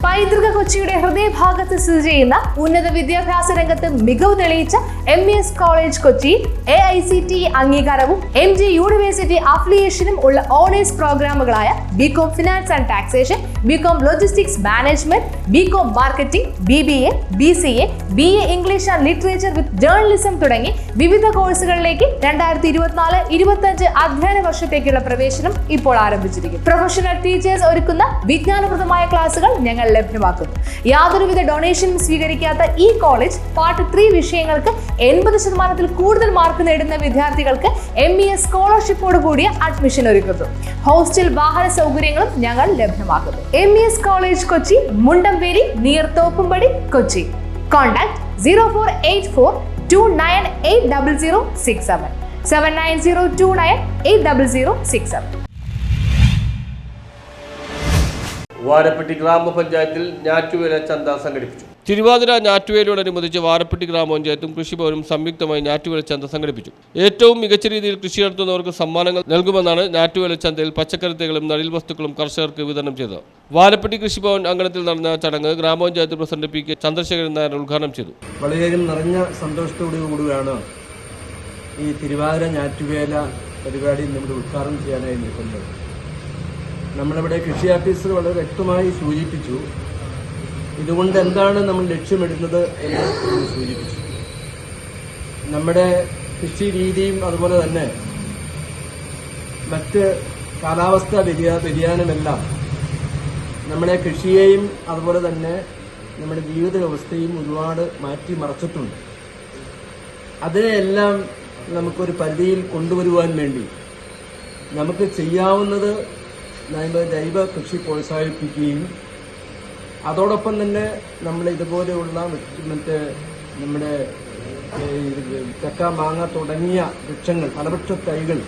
പൈതൃക കൊച്ചിയുടെ ഹൃദയഭാഗത്ത് സ്ഥിതി ചെയ്യുന്ന ഉന്നത വിദ്യാഭ്യാസ രംഗത്ത് മികവ് തെളിയിച്ച MES കോളേജ് കൊച്ചി AICTE അംഗീകാരവും MG യൂണിവേഴ്സിറ്റി അഫിലിയേഷനും ഉള്ള ഓണേഴ്സ് പ്രോഗ്രാമുകളായ BCom finance and taxation, BCom logistics management, BCom marketing, BBA, BCA, BA English and literature with journalism തുടങ്ങി വിവിധ കോഴ്സുകളിലേക്ക് 2024-25 അധ്യയന വർഷത്തേക്കുള്ള പ്രവേശനം ഇപ്പോൾ ആരംഭിച്ചിരിക്കുന്നു. പ്രൊഫഷണൽ ടീച്ചേഴ്സ് ഒരുക്കുന്ന വിജ്ഞാനപ്രദമായ ക്ലാസുകൾ ഞങ്ങൾ ലഭ്യമാക്കുന്നു. യാതൊരുവിധ ഡൊണേഷനും സ്വീകരിക്കാത്ത ഈ കോളേജ് പാർട്ട് 3 വിഷയങ്ങൾക്ക് 80% കൂടുതൽ മാർക്ക് നേടുന്ന വിദ്യാർത്ഥികൾക്ക് MES സ്കോളർഷിപ്പോട് കൂടിയ അഡ്മിഷൻ ഒരുക്കുന്നു. ഹോസ്റ്റൽ വാഹന സൗകര്യങ്ങളും ഞങ്ങൾ ലഭ്യമാക്കുന്നു. MES college Kochi, Mundamveli, near Thoppumpady, Kochi. Contact 0484298067 7902980067. Varappetty ഗ്രാമപഞ്ചായത്തിൽ ഞാറ്റുവേല ചന്ത സംഘടിപ്പിച്ചു. തിരുവാതിര ഞാറ്റുവേലയോടനുബന്ധിച്ച് വാരപ്പെട്ടി ഗ്രാമപഞ്ചായത്തും കൃഷിഭവനും സംയുക്തമായി ഞാറ്റുവേല ചന്ത സംഘടിപ്പിച്ചു. ഏറ്റവും മികച്ച രീതിയിൽ കൃഷി നടത്തുന്നവർക്ക് സമ്മാനങ്ങൾ നൽകുമെന്നാണ് ഞാറ്റുവേല ചന്തയിൽ പച്ചക്കറി തൈകളും നടീൽ വസ്തുക്കളും കർഷകർക്ക് വിതരണം ചെയ്തത്. വാരപ്പെട്ടി കൃഷിഭവൻ അങ്കണത്തിൽ നടന്ന ചടങ്ങ് ഗ്രാമപഞ്ചായത്ത് പ്രസിഡന്റ് PK ചന്ദ്രശേഖരൻ നായർ ഉദ്ഘാടനം ചെയ്തു. വളരെയധികം നിറഞ്ഞ സന്തോഷത്തോടുകൂടിയാണ് ഈ തിരുവാതിര ഞാറ്റുവേല പരിപാടി നമ്മുടെ ഉദ്ഘാടനം ചെയ്യാനായി നിൽക്കുന്നത്. നമ്മളിവിടെ കൃഷി ഓഫീസർ വളരെ വ്യക്തമായി സൂചിപ്പിച്ചു ഇതുകൊണ്ട് എന്താണ് നമ്മൾ ലക്ഷ്യമിടുന്നത് എന്ന് സൂചിപ്പിച്ചു. നമ്മുടെ കൃഷി രീതിയും അതുപോലെ തന്നെ മറ്റ് കാലാവസ്ഥാ വ്യതിയാനമെല്ലാം നമ്മുടെ കൃഷിയെയും അതുപോലെ തന്നെ നമ്മുടെ ജീവിത വ്യവസ്ഥയും ഒരുപാട് മാറ്റിമറിച്ചിട്ടുണ്ട്. അതിനെയെല്ലാം നമുക്കൊരു പരിധിയിൽ കൊണ്ടുവരുവാൻ വേണ്ടി നമുക്ക് ചെയ്യാവുന്നത് ജൈവ കൃഷി പ്രോത്സാഹിപ്പിക്കുകയും അതോടൊപ്പം തന്നെ നമ്മൾ ഇതുപോലെയുള്ള നമ്മുടെ ചക്ക, മാങ്ങ തുടങ്ങിയ വൃക്ഷങ്ങൾ, ഫലവൃക്ഷ തൈകൾ,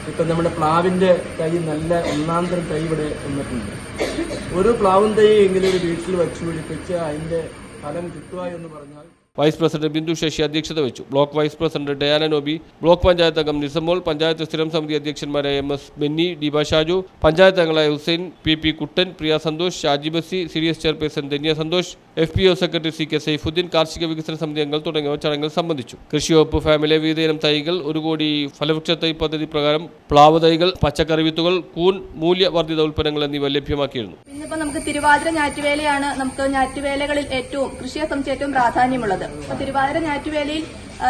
ഇപ്പം നമ്മുടെ പ്ലാവിൻ്റെ തൈ നല്ല ഒന്നാന്തരം തൈ ഇവിടെ വന്നിട്ടുണ്ട്. ഒരു പ്ലാവും തൈ എങ്കിലും ഒരു വീട്ടിൽ വച്ചു പിടിപ്പിച്ച് അതിൻ്റെ ഫലം കിട്ടുക എന്ന് പറഞ്ഞാൽ. വൈസ് പ്രസിഡന്റ് ബിന്ദു ശശി അധ്യക്ഷത വെച്ചു. Block vice president Diana Nobi, block panchayat അംഗം നിസമോൾ, പഞ്ചായത്ത് സ്ഥിരം സമിതി അധ്യക്ഷന്മാരായ MS ബെന്നി, ഡിബ ഷാജു, പഞ്ചായത്ത് അംഗങ്ങളായ Hussain, PP Kuttan, Priya Santhosh, Shaji Basi, CDS chairperson Dhanya Santhosh, FPO secretary CK Saifuddin, കാർഷിക വികസന സമിതി അംഗങ്ങൾ തുടങ്ങിയവർ ചടങ്ങിൽ സംബന്ധിച്ചു. കൃഷിവകുപ്പ് ഫാമിലെ വിവിധയിനം തൈകൾ, 1 കോടി ഫലവൃക്ഷ തൈ പദ്ധതി പ്രകാരം പ്ലാവ് തൈകൾ, പച്ചക്കറി വിത്തുകൾ, കൂൺ, മൂല്യവർദ്ധിത ഉൽപ്പന്നങ്ങൾ എന്നിവ ലഭ്യമാക്കിയിരുന്നു. ഇന്നിപ്പോൾ നമുക്ക് തിരുവാതിര ഞാറ്റുവേലയാണ് നമുക്ക് ഞാറ്റുവേലകളിൽ ഏറ്റവും കൃഷിയെ സംബന്ധിച്ച് ഏറ്റവും പ്രാധാന്യമുള്ളത്. തിരുവാതിര ഞാറ്റുവേലയിൽ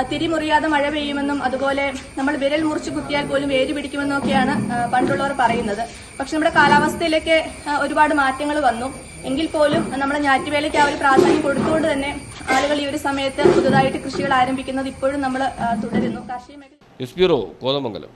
തിരിമുറിയാതെ മഴ പെയ്യുമെന്നും അതുപോലെ നമ്മൾ വിരൽ മുറിച്ച് കുത്തിയാൽ പോലും വേര് പിടിക്കുമെന്നും ഒക്കെയാണ് പണ്ടുള്ളവർ പറയുന്നത്. പക്ഷെ നമ്മുടെ കാലാവസ്ഥയിലേക്ക് ഒരുപാട് മാറ്റങ്ങൾ വന്നു. എങ്കിൽ പോലും നമ്മുടെ ഞാറ്റുവേലയ്ക്ക് ആ ഒരു പ്രാധാന്യം കൊടുത്തുകൊണ്ട് തന്നെ ആളുകൾ ഈ ഒരു സമയത്ത് പുതുതായിട്ട് കൃഷികൾ ആരംഭിക്കുന്നത് ഇപ്പോഴും നമ്മൾ തുടരുന്നു. കാർഷിക മേഖല. News bureau, Kothamangalam.